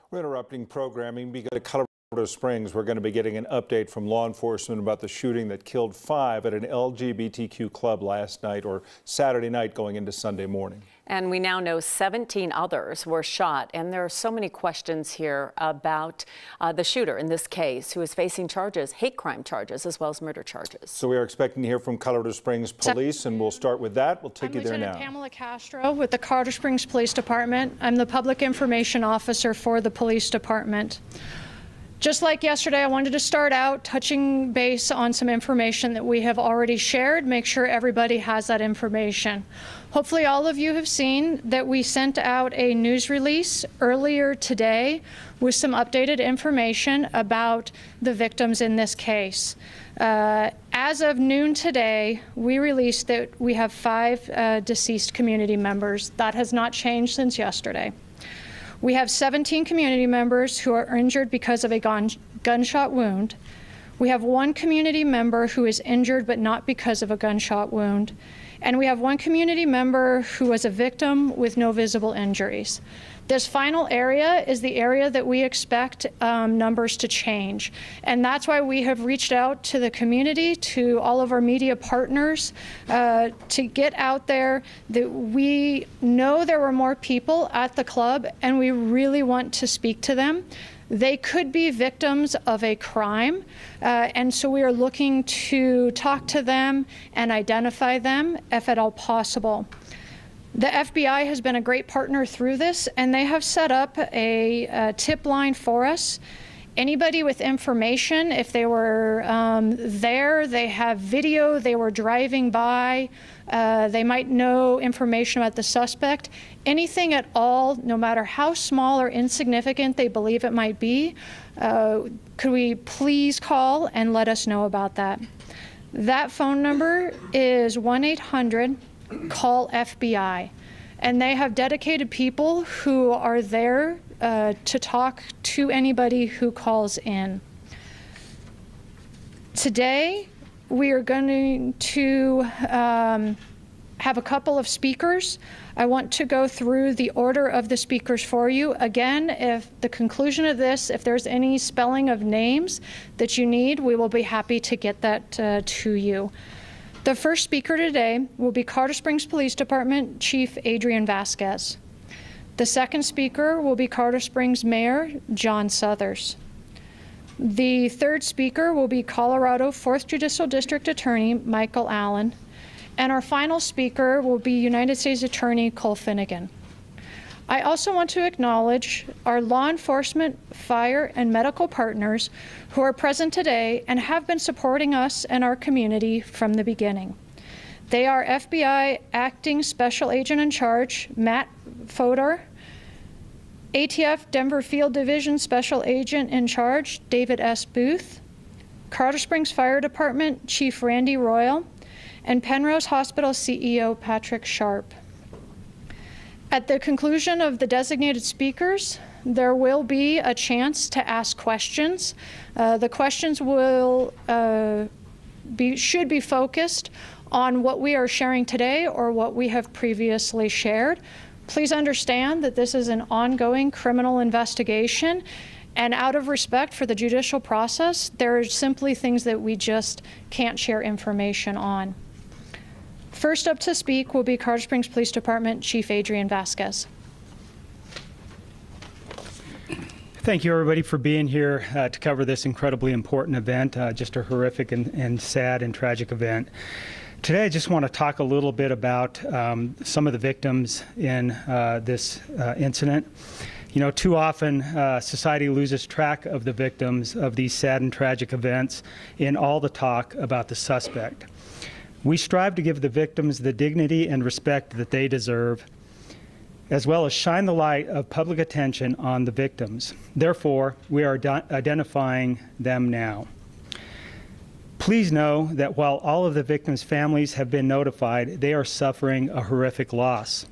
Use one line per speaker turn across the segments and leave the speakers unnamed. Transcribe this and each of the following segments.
We're interrupting programming because at Colorado Springs, we're going to be getting an update from law enforcement about the shooting that killed 5 at an LGBTQ club last night, or Saturday night going into Sunday morning.
And we now know 17 others were shot. And there are so many questions here about the shooter in this case, who is facing charges, hate crime charges, as well as murder charges. So
we are expecting to hear from Colorado Springs Police, and we'll start with that. We'll take you there now.
I'm Lieutenant Pamela Castro with the Colorado Springs Police Department. I'm the Public Information Officer for the Police Department. Just like yesterday, I wanted to start out touching base on some information that we have already shared, make sure everybody has that information. Hopefully all of you have seen that we sent out a news release earlier today with some updated information about the victims in this case. As of noon today, we released that we have 5 deceased community members. That has not changed since yesterday. We have 17 community members who are injured because of a gunshot wound. We have 1 community member who is injured but not because of a gunshot wound. And we have 1 community member who was a victim with no visible injuries. This final area is the area that we expect numbers to change. And that's why we have reached out to the community, to all of our media partners, to get out there that we know there were more people at the club and we really want to speak to them. They could be victims of a crime, and so we are looking to talk to them and identify them if at all possible. The FBI has been a great partner through this, and they have set up a tip line for us. Anybody with information, if they were there, they have video, they were driving by, they might know information about the suspect, anything at all, no matter how small or insignificant they believe it might be, could we please call and let us know about that? That phone number is 1-800-CALL-FBI, and they have dedicated people who are there to talk to anybody who calls in. Today, we are going to have a couple of speakers. I want to go through the order of the speakers for you. Again, if the conclusion of this, if there's any spelling of names that you need, we will be happy to get that to you. The first speaker today will be Colorado Springs Police Department Chief Adrian Vasquez. The second speaker will be Colorado Springs Mayor John Suthers. The third speaker will be Colorado 4th Judicial District Attorney Michael Allen. And our final speaker will be United States Attorney Cole Finnegan. I also want to acknowledge our law enforcement, fire, and medical partners who are present today and have been supporting us and our community from the beginning. They are FBI Acting Special Agent in Charge, Matt Fodor, ATF Denver Field Division Special Agent in Charge, David S. Booth, Colorado Springs Fire Department Chief Randy Royal, and Penrose Hospital CEO Patrick Sharp. At the conclusion of the designated speakers, there will be a chance to ask questions. The questions will should be focused on what we are sharing today or what we have previously shared. Please understand that this is an ongoing criminal investigation, and out of respect for the judicial process, there are simply things that we just can't share information on. First up to speak will be Colorado Springs Police Department Chief Adrian Vasquez.
Thank you, everybody, for being here to cover this incredibly important event, just a horrific and sad and tragic event. Today, I just want to talk a little bit about some of the victims in this incident. You know, too often society loses track of the victims of these sad and tragic events in all the talk about the suspect. We strive to give the victims the dignity and respect that they deserve, as well as shine the light of public attention on the victims. Therefore, we are identifying them now. Please know that while all of the victims' families have been notified, they are suffering a horrific loss.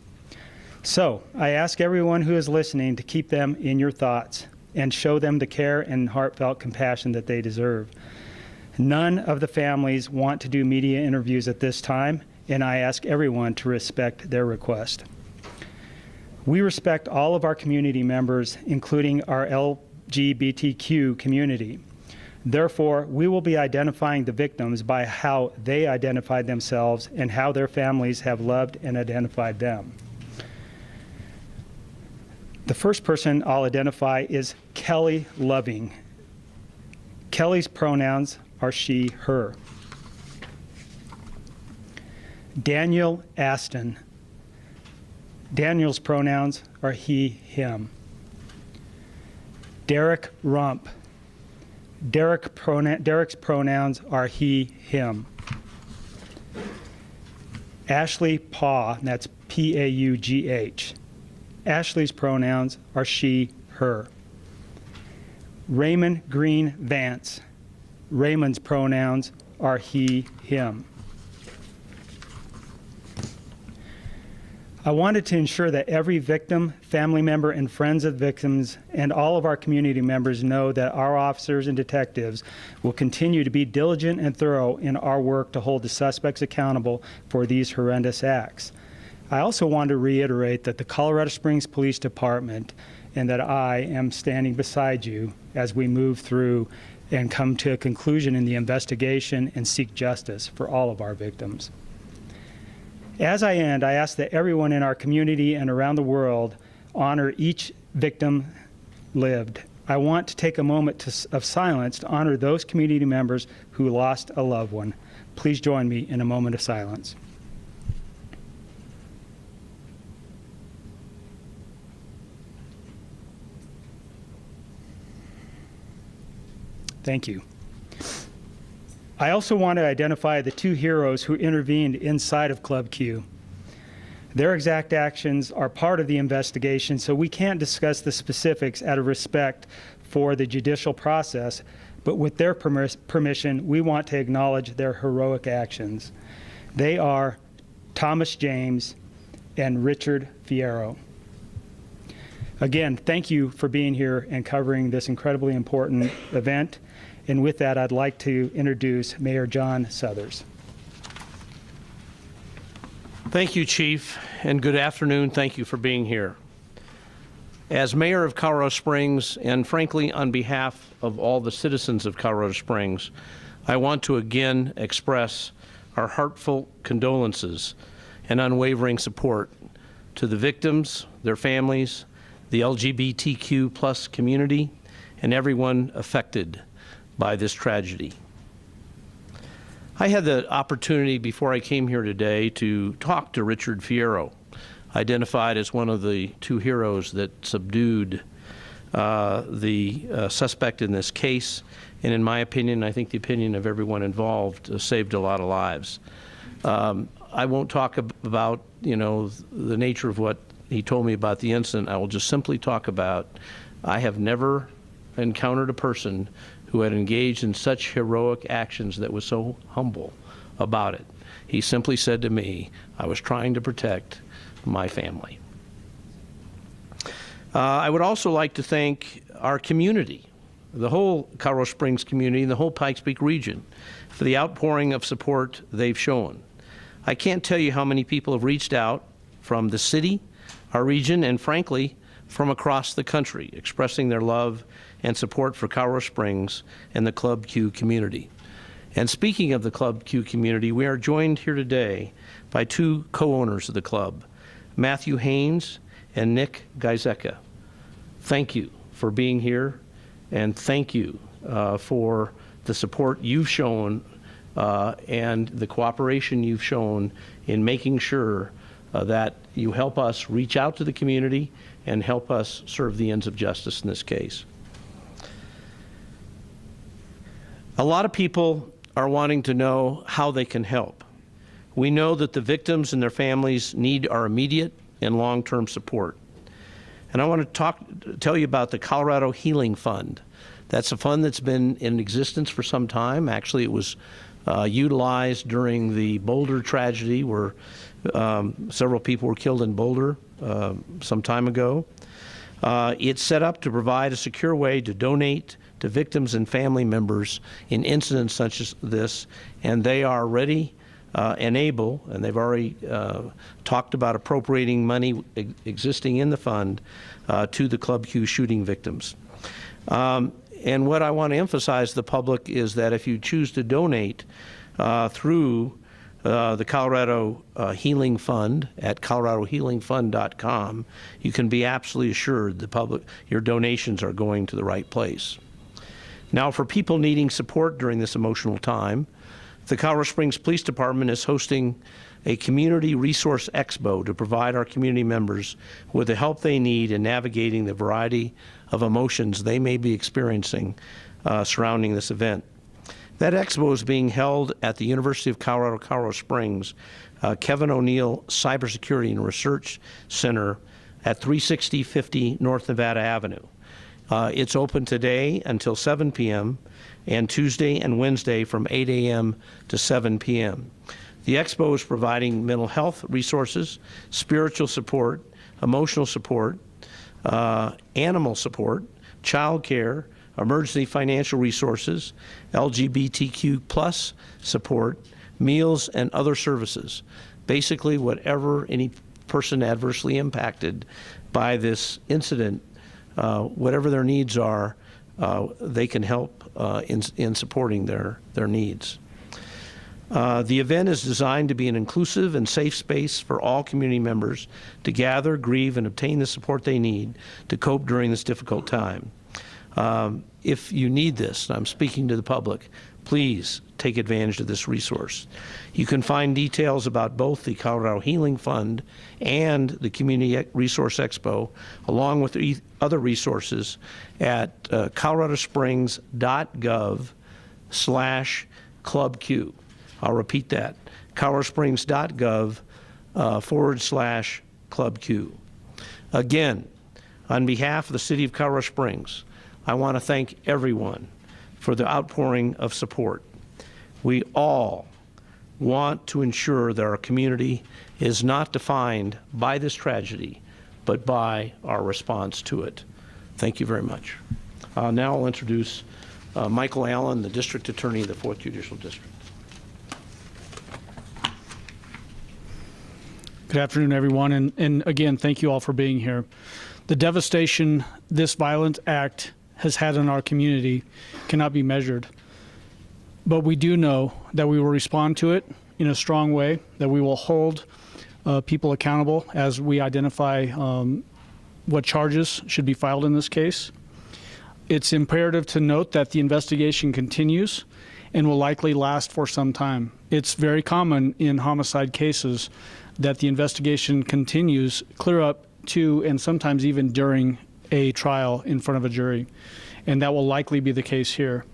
So, I ask everyone who is listening to keep them in your thoughts and show them the care and heartfelt compassion that they deserve. None of the families want to do media interviews at this time, and I ask everyone to respect their request. We respect all of our community members, including our LGBTQ community. Therefore, we will be identifying the victims by how they identified themselves and how their families have loved and identified them. The first person I'll identify is Kelly Loving. Kelly's pronouns are she, her. Daniel Aston. Daniel's pronouns are he, him. Derek Rump. Derek's pronouns are he, him. Ashley Paugh, and that's P-A-U-G-H. Ashley's pronouns are she, her. Raymond Green Vance. Raymond's pronouns are he, him. I wanted to ensure that every victim, family member, and friends of victims, and all of our community members know that our officers and detectives will continue to be diligent and thorough in our work to hold the suspects accountable for these horrendous acts. I also want to reiterate that the Colorado Springs Police Department and that I am standing beside you as we move through and come to a conclusion in the investigation and seek justice for all of our victims. As I end, I ask that everyone in our community and around the world honor each victim lived. I want to take a moment of silence to honor those community members who lost a loved one. Please join me in a moment of silence. Thank you. I also want to identify the two heroes who intervened inside of Club Q. Their exact actions are part of the investigation, so we can't discuss the specifics out of respect for the judicial process, but with their permission, we want to acknowledge their heroic actions. They are Thomas James and Richard Fierro. Again, thank you for being here and covering this incredibly important event. And with that, I'd like to introduce Mayor John Suthers.
Thank you, Chief, and good afternoon. Thank you for being here. As Mayor of Colorado Springs, and frankly, on behalf of all the citizens of Colorado Springs, I want to again express our heartfelt condolences and unwavering support to the victims, their families, the LGBTQ plus community, and everyone affected by this tragedy. I had the opportunity before I came here today to talk to Richard Fierro, identified as one of the two heroes that subdued the suspect in this case, and in my opinion, I think the opinion of everyone involved, saved a lot of lives. I won't talk about, the nature of what he told me about the incident. I will just simply talk about, I have never encountered a person who had engaged in such heroic actions that was so humble about it. He simply said to me, I was trying to protect my family. I would also like to thank our community, the whole Colorado Springs community and the whole Pikes Peak region, for the outpouring of support they've shown. I can't tell you how many people have reached out from the city, our region, and frankly, from across the country, expressing their love and support for Colorado Springs and the Club Q community. And speaking of the Club Q community, we are joined here today by two co-owners of the club, Matthew Haynes and Nick Gizeka. Thank you for being here, and thank you for the support you've shown and the cooperation you've shown in making sure that you help us reach out to the community and help us serve the ends of justice in this case. A lot of people are wanting to know how they can help. We know that the victims and their families need our immediate and long-term support. And I want to tell you about the Colorado Healing Fund. That's a fund that's been in existence for some time. Actually, it was utilized during the Boulder tragedy, where several people were killed in Boulder some time ago. It's set up to provide a secure way to donate to victims and family members in incidents such as this, and they are ready and able, and they've already talked about appropriating money existing in the fund to the Club Q shooting victims. And what I want to emphasize to the public is that if you choose to donate through the Colorado Healing Fund at coloradohealingfund.com, you can be absolutely assured your donations are going to the right place. Now, for people needing support during this emotional time, the Colorado Springs Police Department is hosting a community resource expo to provide our community members with the help they need in navigating the variety of emotions they may be experiencing surrounding this event. That expo is being held at the University of Colorado Springs Kevin O'Neill Cybersecurity and Research Center at 36050 North Nevada Avenue. It's open today until 7 p.m. and Tuesday and Wednesday from 8 a.m. to 7 p.m. The expo is providing mental health resources, spiritual support, emotional support, animal support, child care, emergency financial resources, LGBTQ plus support, meals, and other services. Basically, whatever any person adversely impacted by this incident, whatever their needs are, they can help in supporting their needs. The event is designed to be an inclusive and safe space for all community members to gather, grieve, and obtain the support they need to cope during this difficult time. If you need this, and I'm speaking to the public, please take advantage of this resource. You can find details about both the Colorado Healing Fund and the Community Resource Expo, along with other resources at coloradosprings.gov/ClubQ. I'll repeat that, coloradosprings.gov/ClubQ. Again, on behalf of the City of Colorado Springs, I want to thank everyone for the outpouring of support. We all want to ensure that our community is not defined by this tragedy, but by our response to it. Thank you very much. Now I'll introduce Michael Allen, the District Attorney of the 4th Judicial District.
Good afternoon, everyone, and again, thank you all for being here. The devastation this violent act has had on our community cannot be measured, but we do know that we will respond to it in a strong way, that we will hold people accountable as we identify what charges should be filed in this case. It's imperative to note that the investigation continues and will likely last for some time. It's very common in homicide cases that the investigation continues clear up to and sometimes even during a trial in front of a jury, and that will likely be the case here.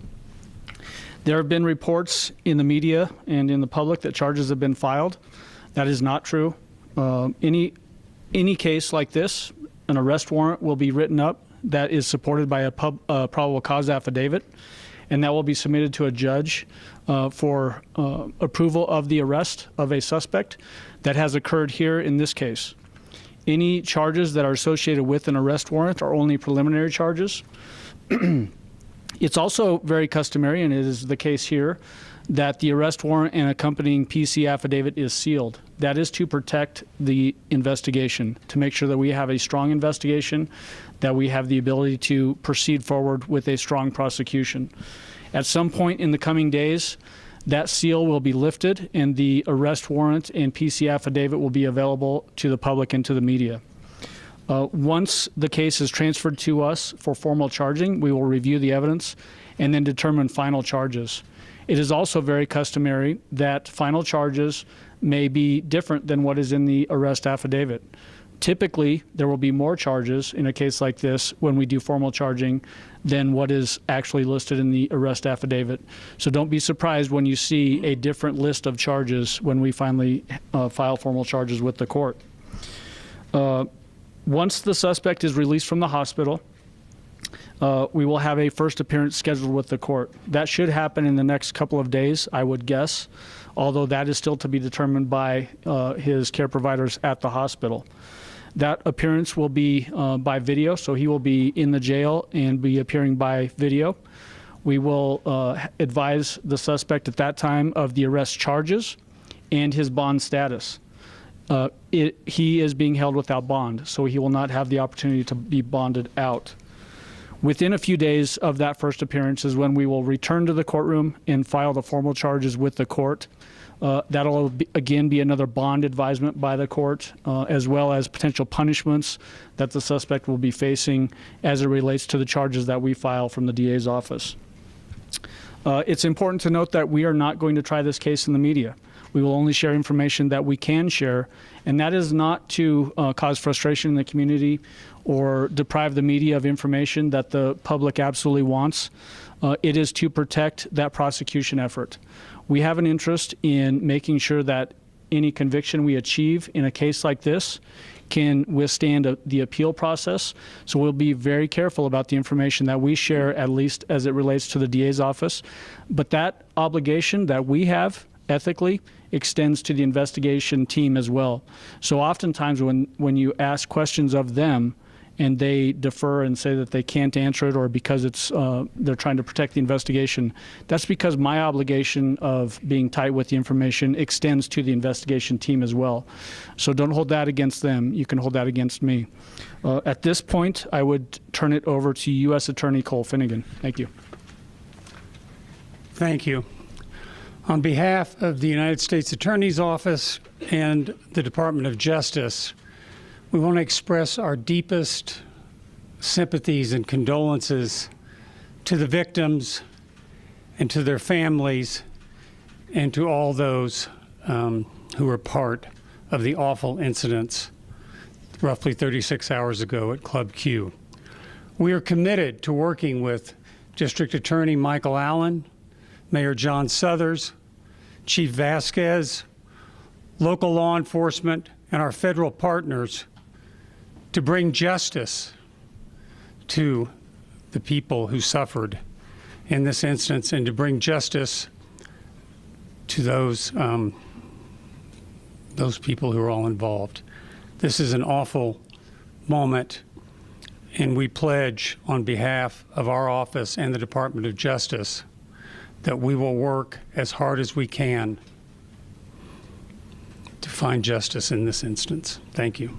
There have been reports in the media and in the public that charges have been filed. That is not true. Any case like this, an arrest warrant will be written up that is supported by a probable cause affidavit, and that will be submitted to a judge for approval of the arrest of a suspect. That has occurred here in this case. Any charges that are associated with an arrest warrant are only preliminary charges. It's also very customary, and it is the case here, that the arrest warrant and accompanying PC affidavit is sealed. That is to protect the investigation, to make sure that we have a strong investigation, that we have the ability to proceed forward with a strong prosecution. At some point in the coming days, that seal will be lifted and the arrest warrant and PC affidavit will be available to the public and to the media. Once the case is transferred to us for formal charging, we will review the evidence and then determine final charges. It is also very customary that final charges may be different than what is in the arrest affidavit. Typically, there will be more charges in a case like this when we do formal charging than what is actually listed in the arrest affidavit. So don't be surprised when you see a different list of charges when we finally file formal charges with the court. Once the suspect is released from the hospital, we will have a first appearance scheduled with the court. That should happen in the next couple of days, I would guess, although that is still to be determined by his care providers at the hospital. That appearance will be by video, so he will be in the jail and be appearing by video. We will advise the suspect at that time of the arrest charges and his bond status. He is being held without bond, so he will not have the opportunity to be bonded out. Within a few days of that first appearance is when we will return to the courtroom and file the formal charges with the court. That'll again be another bond advisement by the court, as well as potential punishments that the suspect will be facing as it relates to the charges that we file from the DA's office. It's important to note that we are not going to try this case in the media. We will only share information that we can share, and that is not to cause frustration in the community or deprive the media of information that the public absolutely wants. It is to protect that prosecution effort. We have an interest in making sure that any conviction we achieve in a case like this can withstand the appeal process. So we'll be very careful about the information that we share, at least as it relates to the DA's office. But that obligation that we have ethically extends to the investigation team as well. So oftentimes when you ask questions of them and they defer and say that they can't answer it, or because it's they're trying to protect the investigation, that's because my obligation of being tight with the information extends to the investigation team as well. So don't hold that against them. You can hold that against me. At this point, I would turn it over to U.S. Attorney Cole Finnegan. Thank you.
Thank you. On behalf of the United States Attorney's Office and the Department of Justice, we want to express our deepest sympathies and condolences to the victims and to their families and to all those who were part of the awful incidents roughly 36 hours ago at Club Q. We are committed to working with District Attorney Michael Allen, Mayor John Suthers, Chief Vasquez, local law enforcement, and our federal partners to bring justice to the people who suffered in this instance, and to bring justice to those people who are all involved. This is an awful moment, and we pledge on behalf of our office and the Department of Justice that we will work as hard as we can to find justice in this instance. Thank you.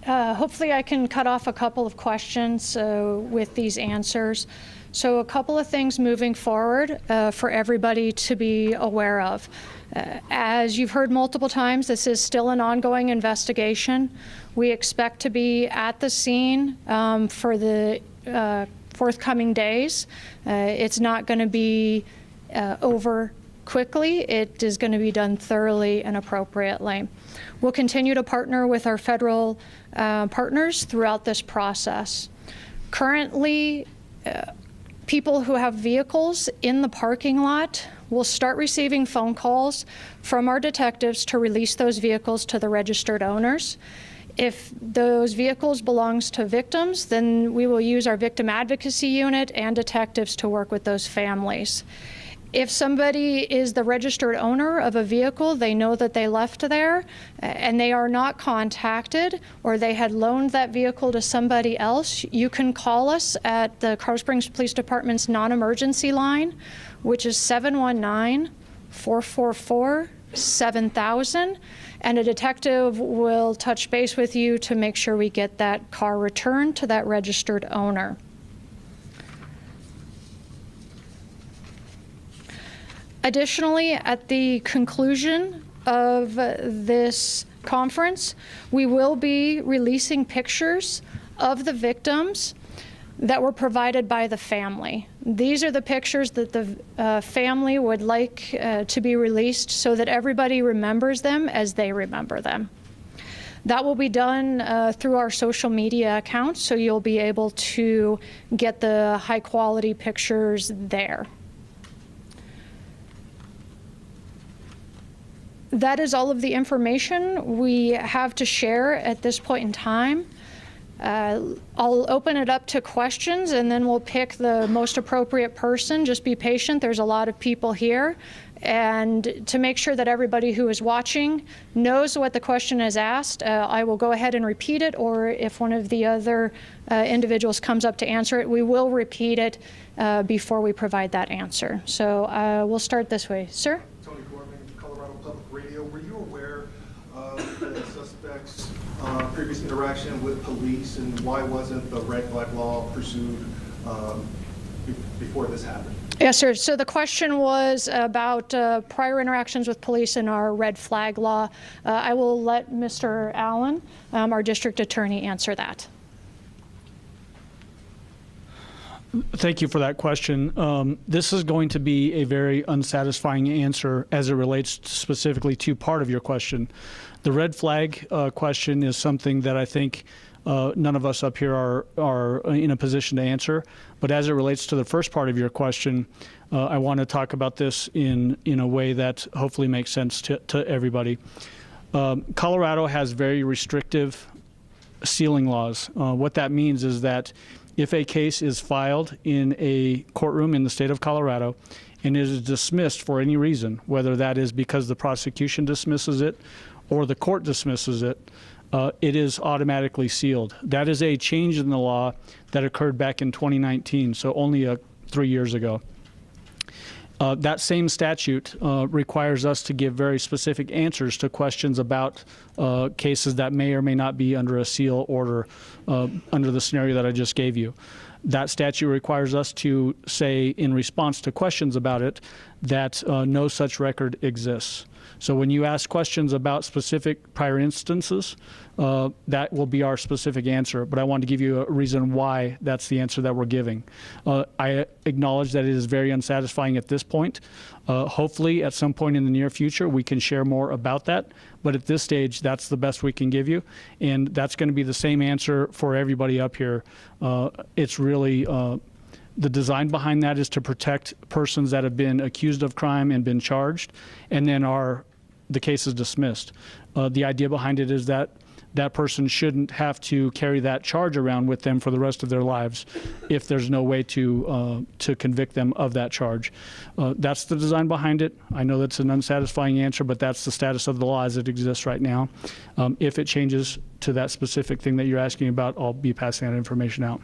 Hopefully I can cut off a couple of questions with these answers. So a couple of things moving forward for everybody to be aware of. As you've heard multiple times, this is still an ongoing investigation. We expect to be at the scene for the forthcoming days. It's not going to be over quickly. It is going to be done thoroughly and appropriately. We'll continue to partner with our federal partners throughout this process. Currently, people who have vehicles in the parking lot will start receiving phone calls from our detectives to release those vehicles to the registered owners. If those vehicles belongs to victims, then we will use our victim advocacy unit and detectives to work with those families. If somebody is the registered owner of a vehicle, they know that they left there and they are not contacted, or they had loaned that vehicle to somebody else, you can call us at the Colorado Springs Police Department's non-emergency line, which is 719-444-7000, and a detective will touch base with you to make sure we get that car returned to that registered owner. Additionally, at the conclusion of this conference, we will be releasing pictures of the victims that were provided by the family. These are the pictures that the family would like to be released so that everybody remembers them as they remember them. That will be done through our social media accounts, so you'll be able to get the high quality pictures there. That is all of the information we have to share at this point in time. I'll open it up to questions, and then we'll pick the most appropriate person. Just be patient. There's a lot of people here, And to make sure that everybody who is watching knows what the question is asked, I will go ahead and repeat it, or if one of the other individuals comes up to answer it, we will repeat it before we provide that answer. So we'll start this way. Sir?
Tony Gorman, Colorado Public Radio. Were you aware of the suspect's previous interaction with police, and why wasn't the red flag law pursued before this happened?
Yes, sir. So the question was about prior interactions with police and our red flag law. I will let Mr. Allen, our district attorney, answer that.
Thank you for that question. This is going to be a very unsatisfying answer as it relates specifically to part of your question. The red flag question is something that I think none of us up here are in a position to answer. But as it relates to the first part of your question, I want to talk about this in a way that hopefully makes sense to everybody. Colorado has very restrictive sealing laws. What that means is that if a case is filed in a courtroom in the state of Colorado and it is dismissed for any reason, whether that is because the prosecution dismisses it or the court dismisses it, it is automatically sealed. That is a change in the law that occurred back in 2019, so only 3 years ago. That same statute requires us to give very specific answers to questions about cases that may or may not be under a seal order under the scenario that I just gave you. That statute requires us to say, in response to questions about it, that no such record exists. So when you ask questions about specific prior instances, that will be our specific answer. But I want to give you a reason why that's the answer that we're giving. I acknowledge that it is very unsatisfying at this point. Hopefully, at some point in the near future, we can share more about that. But at this stage, that's the best we can give you. And that's going to be the same answer for everybody up here. It's really... the design behind that is to protect persons that have been accused of crime and been charged, and then the case is dismissed. The idea behind it is that that person shouldn't have to carry that charge around with them for the rest of their lives if there's no way to convict them of that charge. That's the design behind it. I know that's an unsatisfying answer, but that's the status of the law as it exists right now. If it changes to that specific thing that you're asking about, I'll be passing that information out.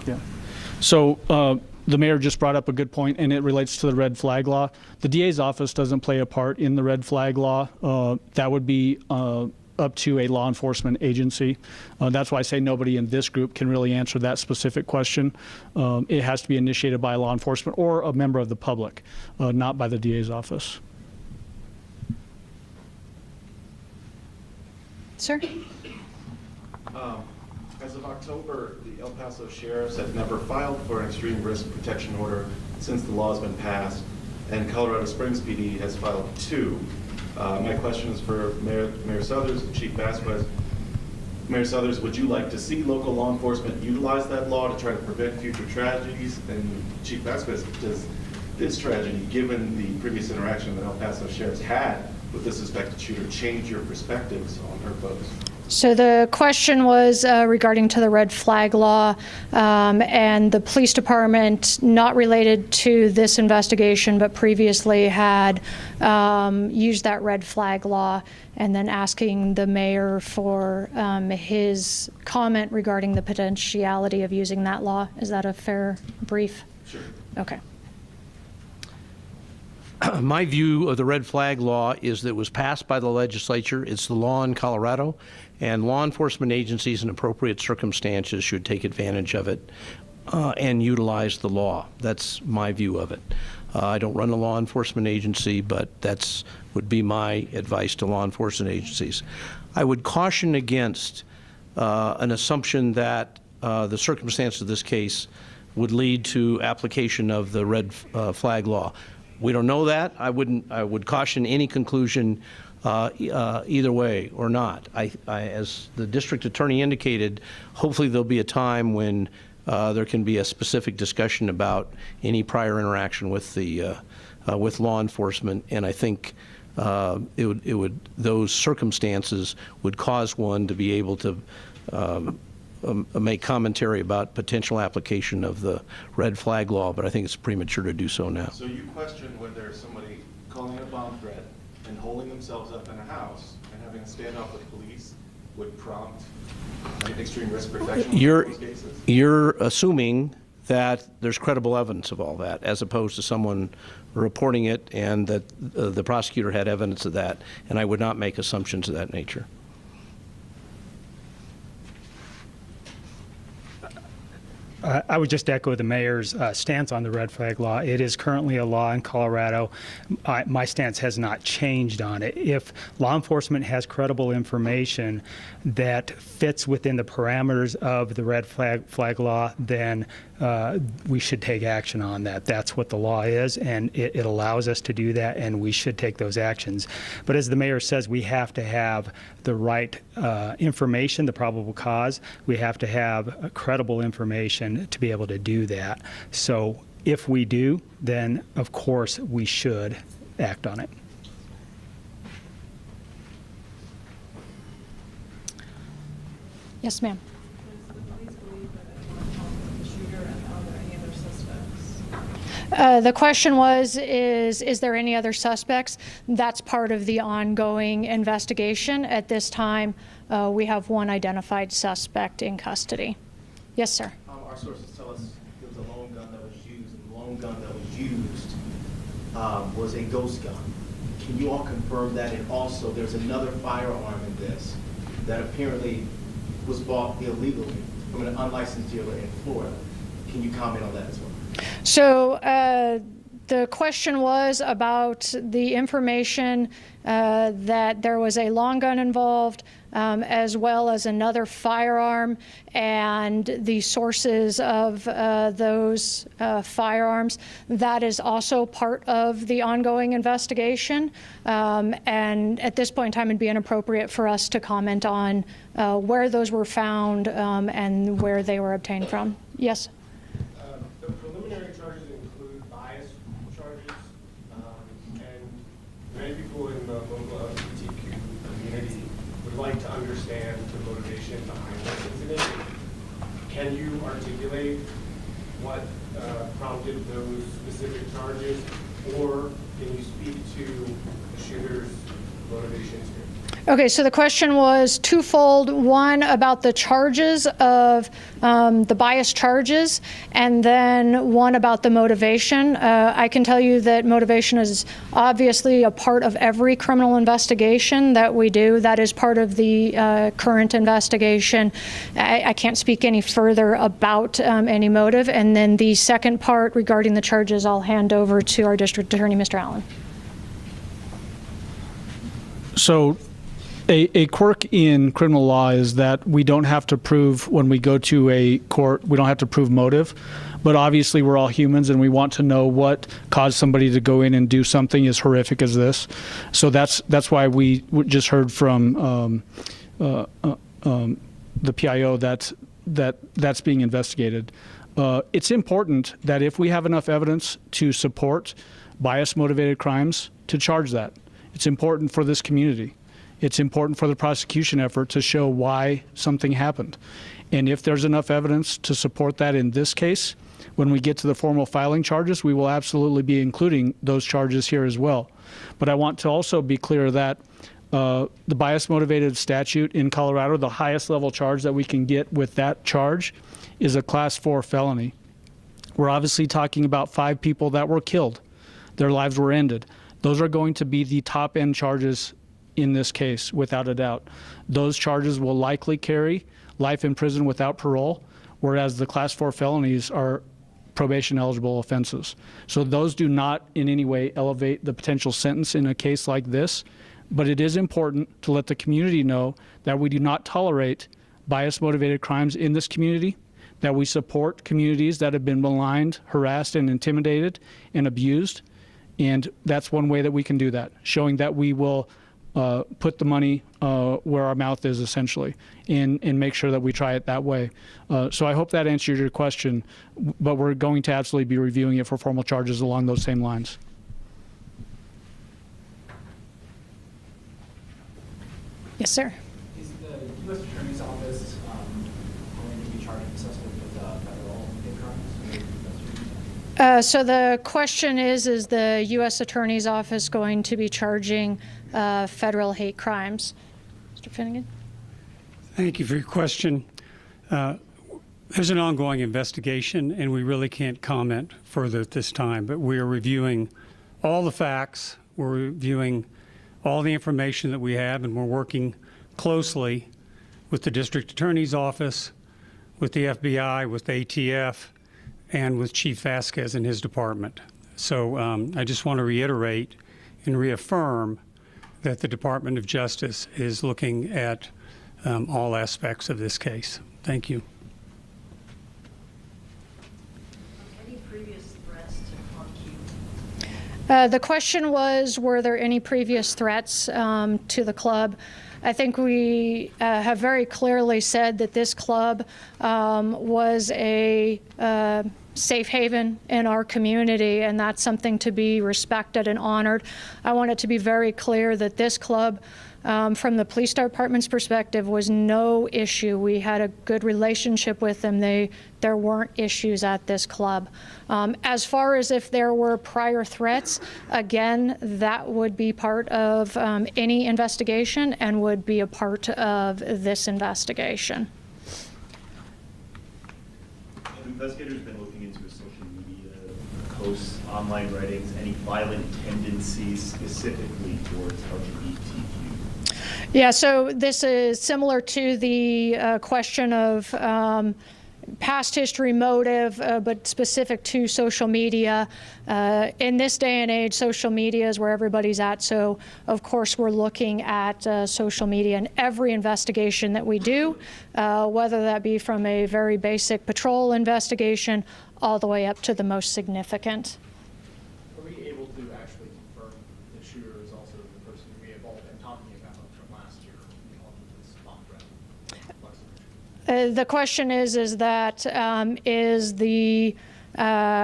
Yeah. So the mayor just brought up a good point, and it relates to the red flag law. The DA's office doesn't play a part in the red flag law. That would be up to a law enforcement agency. That's why I say nobody in this group can really answer that specific question. It has to be initiated by law enforcement or a member of the public, not by the DA's office.
Sir?
As of October, the El Paso sheriffs have never filed for an extreme risk protection order since the law has been passed, and Colorado Springs PD has filed 2. My question is for Mayor Suthers and Chief Vasquez. Mayor Suthers, would you like to see local law enforcement utilize that law to try to prevent future tragedies? And Chief Vasquez, does this tragedy, given the previous interaction that El Paso sheriffs had with the suspected shooter, change your perspectives on her folks?
So the question was regarding to the red flag law and the police department, not related to this investigation, but previously had used that red flag law, and then asking the mayor for his comment regarding the potentiality of using that law. Is that a fair brief?
Sure.
Okay.
My view of the red flag law is that it was passed by the legislature. It's the law in Colorado, and law enforcement agencies in appropriate circumstances should take advantage of it and utilize the law. That's my view of it. I don't run a law enforcement agency, but that's would be my advice to law enforcement agencies. I would caution against an assumption that the circumstance of this case would lead to application of the red flag law. We don't know that. I would caution any conclusion either way or not. As the district attorney indicated, hopefully there'll be a time when there can be a specific discussion about any prior interaction with the with law enforcement, and I think those circumstances would cause one to be able to make commentary about potential application of the red flag law, but I think it's premature to do so now.
So you question whether somebody calling a bomb threat and holding themselves up in a house and having a standoff with police would prompt extreme risk protection in those cases?
You're assuming that there's credible evidence of all that, as opposed to someone reporting it and that the prosecutor had evidence of that, and I would not make assumptions of that nature.
I would just echo the mayor's stance on the red flag law. It is currently a law in Colorado. My stance has not changed on it. If law enforcement has credible information that fits within the parameters of the red flag law, then we should take action on that. That's what the law is, and it allows us to do that, and we should take those actions. But as the mayor says, we have to have the right information, the probable cause. We have to have credible information to be able to do that. So if we do, then of course we should act on it.
Yes, ma'am. The question was, is there any other suspects? That's part of the ongoing investigation. At this time, we have one identified suspect in custody. Yes, sir.
Our sources tell us there was a loan gun that was used, and the loan gun that was used was a ghost gun. Can you all confirm that? And also, there's another firearm in this that apparently was bought illegally from an unlicensed dealer in Florida. Can you comment on that as well?
So the question was about the information that there was a long gun involved, as well as another firearm, and the sources of those firearms. That is also part of the ongoing investigation. And at this point in time, it'd be inappropriate for us to comment on where those were found and where they were obtained from. Yes?
The preliminary charges include bias charges, and many people in the local LGBTQ community would like to understand the motivation behind this incident. Can you articulate what prompted those specific charges, or can you speak to the shooter's motivations here?
Okay, so the question was twofold. One, about the charges of the bias charges, and then one about the motivation. I can tell you that motivation is obviously a part of every criminal investigation that we do. That is part of the current investigation. I can't speak any further about any motive. And then the second part regarding the charges, I'll hand over to our district attorney, Mr. Allen.
So a quirk in criminal law is that we don't have to prove, when we go to a court, we don't have to prove motive. But obviously we're all humans and we want to know what caused somebody to go in and do something as horrific as this. So that's why we just heard from the PIO that's being investigated. It's important that if we have enough evidence to support bias-motivated crimes, to charge that. It's important for this community. It's important for the prosecution effort to show why something happened. And if there's enough evidence to support that in this case, when we get to the formal filing charges, we will absolutely be including those charges here as well. But I want to also be clear that the bias-motivated statute in Colorado, the highest level charge that we can get with that charge is a Class 4 felony. We're obviously talking about 5 people that were killed. Their lives were ended. Those are going to be the top-end charges in this case, without a doubt. Those charges will likely carry life in prison without parole, whereas the Class 4 felonies are probation-eligible offenses. So those do not in any way elevate the potential sentence in a case like this, but it is important to let the community know that we do not tolerate bias-motivated crimes in this community, that we support communities that have been maligned, harassed, and intimidated and abused. And that's one way that we can do that, showing that we will put the money where our mouth is, essentially, and make sure that we try it that way. So I hope that answered your question, but we're going to absolutely be reviewing it for formal charges along those same lines.
Yes, sir.
Is the U.S. Attorney's Office going to be charging the suspect with federal hate crimes?
So the question is the U.S. Attorney's Office going to be charging federal hate crimes? Mr. Finnegan?
Thank you for your question. There's an ongoing investigation, and we really can't comment further at this time, but we are reviewing all the facts. We're reviewing all the information that we have, and we're working closely with the District Attorney's Office, with the FBI, with the ATF, and with Chief Vasquez and his department. So I just want to reiterate and reaffirm that the Department of Justice is looking at all aspects of this case. Thank you.
Any previous threats to Club Q?
The question was, were there any previous threats to the club? I think we have very clearly said that this club was a safe haven in our community, and that's something to be respected and honored. I want it to be very clear that this club, from the police department's perspective, was no issue. We had a good relationship with them. There weren't issues at this club. As far as if there were prior threats, again, that would be part of any investigation and would be a part of this investigation.
Have investigators been looking into social media posts, online writings, any violent tendencies specifically towards LGBTQ?
Yeah, so this is similar to the question of past history, motive, but specific to social media. In this day and age, social media is where everybody's at. So, of course, we're looking at social media in every investigation that we do, whether that be from a very basic patrol investigation all the way up to the most significant.
Are we able to actually confirm the shooter is also the person we have all been talking about from last year on this bomb threat?
The question is that is the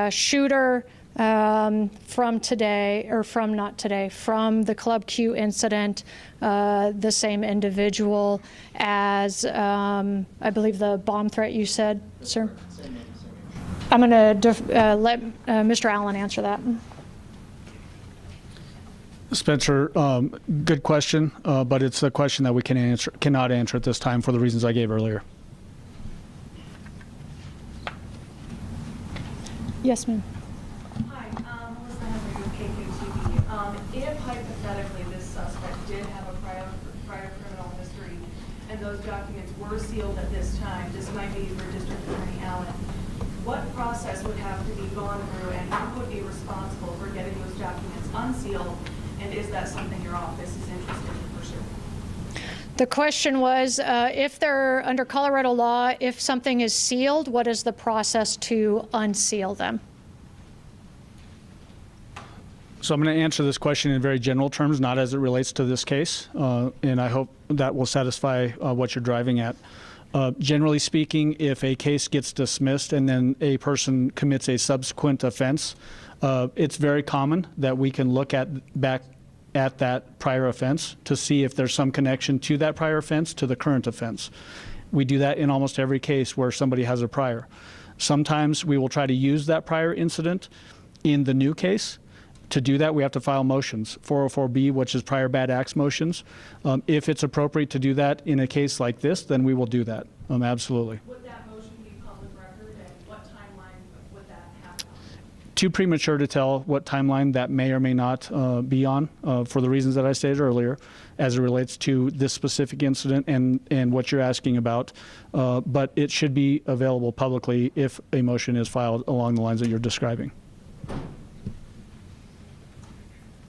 shooter from today, or from not today, from the Club Q incident, the same individual as, I believe, the bomb threat you said, sir? I'm going to let Mr. Allen answer that.
Spencer, good question, but it's a question that we cannot answer at this time for the reasons I gave earlier.
Yes, ma'am.
Hi, Melissa Henry with KUSA. If hypothetically this suspect did have a prior criminal history and those documents were sealed at this time, this might be for District Attorney Allen, what process would have to be gone through and who would be responsible for getting those documents unsealed, and is that something your office is interested in pursuing?
The question was, if they're under Colorado law, if something is sealed, what is the process to unseal them?
So I'm going to answer this question in very general terms, not as it relates to this case, and I hope that will satisfy what you're driving at. Generally speaking, if a case gets dismissed and then a person commits a subsequent offense, it's very common that we can look back at that prior offense to see if there's some connection to that prior offense to the current offense. We do that in almost every case where somebody has a prior. Sometimes we will try to use that prior incident in the new case. To do that, we have to file motions, 404B, which is prior bad acts motions. If it's appropriate to do that in a case like this, then we will do that. Absolutely.
Would that motion be public record, and what timeline would that happen on?
Too premature to tell what timeline that may or may not be on for the reasons that I stated earlier as it relates to this specific incident and what you're asking about. But it should be available publicly if a motion is filed along the lines that you're describing.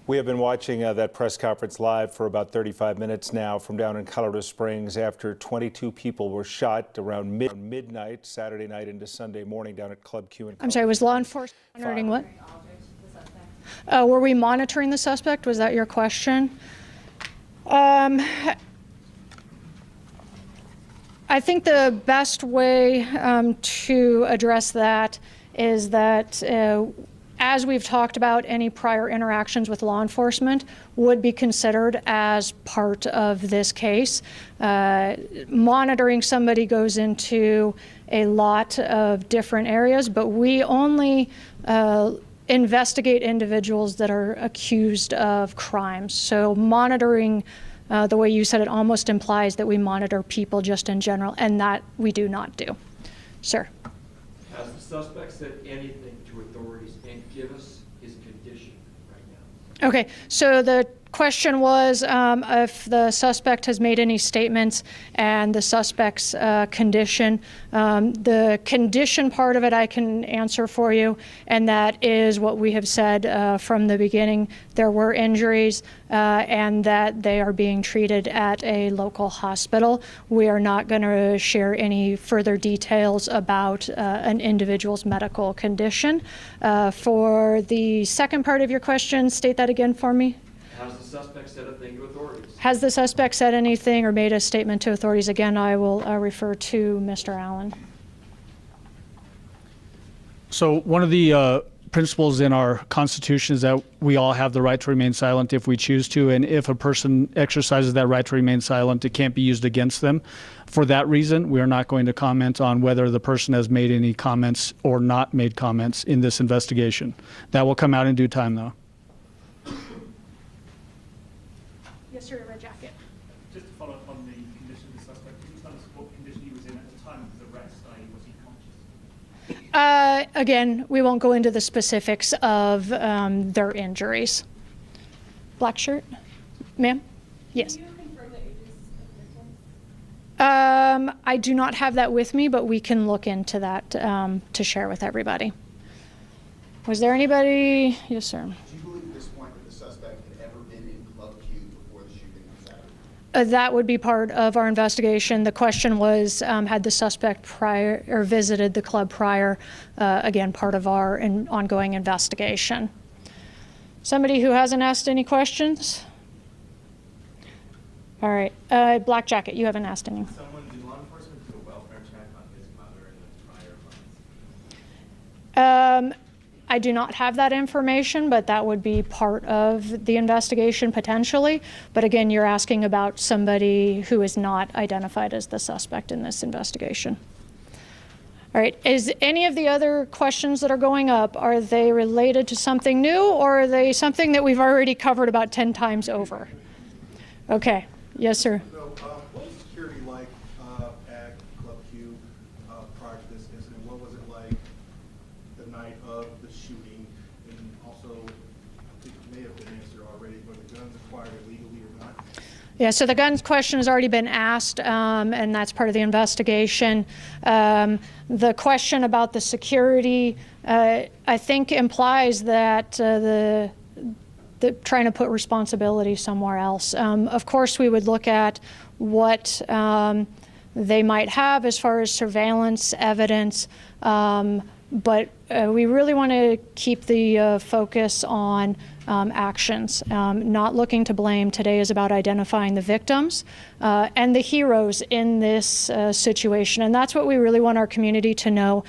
We have been watching that press conference live for about 35 minutes now from down in Colorado Springs after 22 people were shot around midnight Saturday night into Sunday morning down at Club Q.
I'm sorry, was law enforcement monitoring what? Were we monitoring the suspect? Was that your question? I think the best way to address that is that as we've talked about, any prior interactions with law enforcement would be considered as part of this case. Monitoring somebody goes into a lot of different areas, but we only investigate individuals that are accused of crimes. So monitoring, the way you said it, almost implies that we monitor people just in general, and that we do not do. Sir.
Has the suspect said anything to authorities, and give us his condition right now?
Okay, so the question was if the suspect has made any statements and the suspect's condition. The condition part of it I can answer for you, and that is what we have said from the beginning. There were injuries and that they are being treated at a local hospital. We are not going to share any further details about an individual's medical condition. For the second part of your question, state that again for me.
Has the suspect said a thing to authorities?
Has the suspect said anything or made a statement to authorities? Again, I will refer to Mr. Allen.
So one of the principles in our Constitution is that we all have the right to remain silent if we choose to, and if a person exercises that right to remain silent, it can't be used against them. For that reason, we are not going to comment on whether the person has made any comments or not made comments in this investigation. That will come out in due time, though.
Yes, sir, red jacket.
Just to follow up on the condition of the suspect, can you tell us what condition he was in at the time of the arrest? Was he conscious?
Again, we won't go into the specifics of their injuries. Black shirt, ma'am? Yes.
Can you confirm the ages of victims?
I do not have that with me, but we can look into that to share with everybody. Was there anybody? Yes, sir.
Do you believe at this point that the suspect had ever been in Club Q before the shooting on Saturday?
That would be part of our investigation. The question was, had the suspect prior or visited the club prior? Again, part of our ongoing investigation. Somebody who hasn't asked any questions? All right, black jacket, you haven't asked any.
Did law enforcement do a welfare check on his mother in the prior months?
I do not have that information, but that would be part of the investigation potentially. But again, you're asking about somebody who is not identified as the suspect in this investigation. All right, is any of the other questions that are going up, are they related to something new, or are they something that we've already covered about 10 times over? Okay, yes, sir.
So, what was security like at Club Q prior to this incident? What was it like the night of the shooting? And also, I think it may have been answered already, were the guns acquired illegally or not?
Yeah, so the guns question has already been asked, and that's part of the investigation. The question about the security, I think, implies that the trying to put responsibility somewhere else. Of course, we would look at what they might have as far as surveillance evidence, but we really want to keep the focus on actions, not looking to blame. Today is about identifying the victims and the heroes in this situation. And that's what we really want our community to know,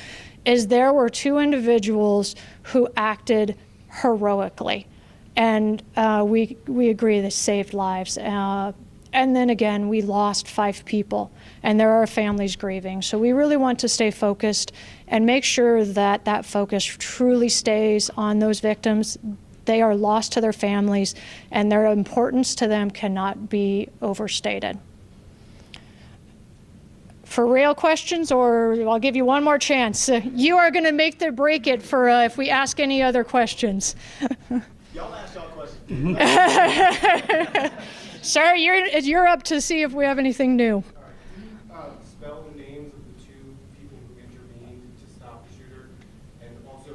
is there were two individuals who acted heroically. And we agree this saved lives. And then again, we lost 5 people, and there are families grieving. So we really want to stay focused and make sure that that focus truly stays on those victims. They are lost to their families, and their importance to them cannot be overstated. For real questions, or I'll give you one more chance. You are going to break it for if we ask any other questions.
Y'all ask y'all questions.
Sir, you're up to see if we have anything new.
Spell the names of the 2 people who intervened to stop the shooter, and also,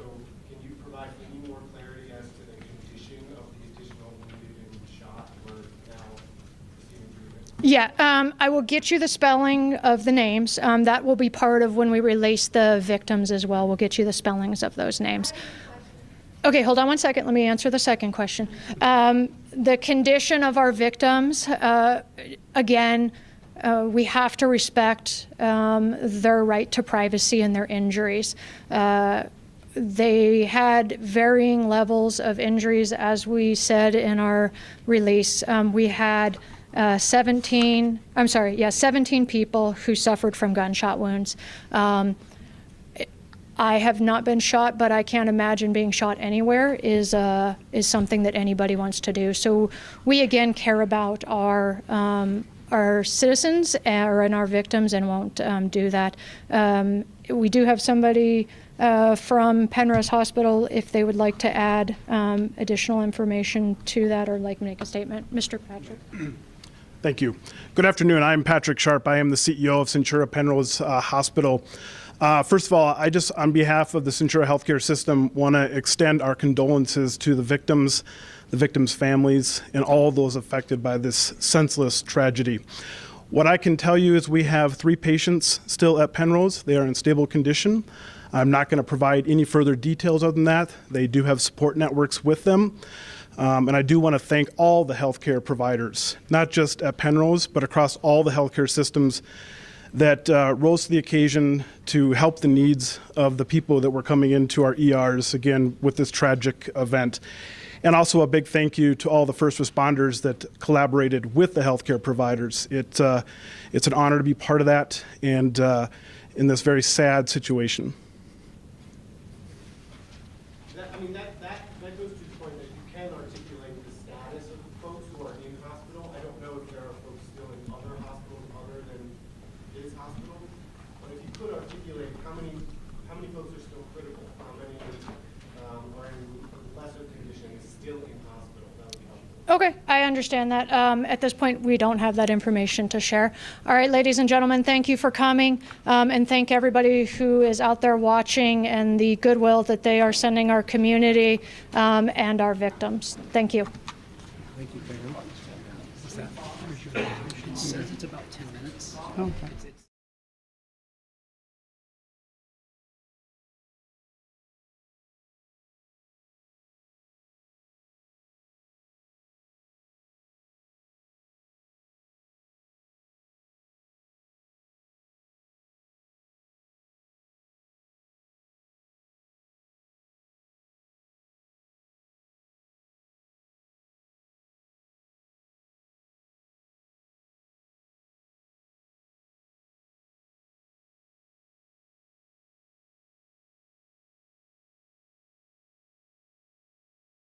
can you provide any more clarity as to the condition of the additional wounded and shot who are now receiving treatment?
Yeah, I will get you the spelling of the names. That will be part of when we release the victims as well. We'll get you the spellings of those names. Okay, hold on one second. Let me answer the second question. The condition of our victims, again, we have to respect their right to privacy and their injuries. they had varying levels of injuries, as we said in our release. We had 17 people who suffered from gunshot wounds. I have not been shot, but I can't imagine being shot anywhere is something that anybody wants to do. So we again care about our citizens and our victims, and won't do that. We do have somebody from Penrose Hospital if they would like to add additional information to that or like make a statement. Mr. Patrick.
Thank you. Good afternoon. I'm Patrick Sharp. I am the CEO of Centura Penrose Hospital. First of all, I just, on behalf of the Centura healthcare system, want to extend our condolences to the victims' families, and all those affected by this senseless tragedy. What I can tell you is we have 3 patients still at Penrose. They are in stable condition. I'm not going to provide any further details other than that. They do have support networks with them. And I do want to thank all the healthcare providers, not just at Penrose, but across all the healthcare systems that rose to the occasion to help the needs of the people that were coming into our ERs, again, with this tragic event. And also a big thank you to all the first responders that collaborated with the healthcare providers. It's an honor to be part of that, and in this very sad situation.
That goes to the point that you can articulate the status of the folks who are in hospital. I don't know if there are folks still in other hospitals other than his hospital, but if you could articulate how many folks are still critical, how many are in lesser conditions still in hospital, that would be helpful.
Okay, I understand that. At this point, we don't have that information to share. All right, ladies and gentlemen, thank you for coming, and thank everybody who is out there watching and the goodwill that they are sending our community and our victims. Thank you.
Thank you very much. It says it's about 10 minutes.
Okay.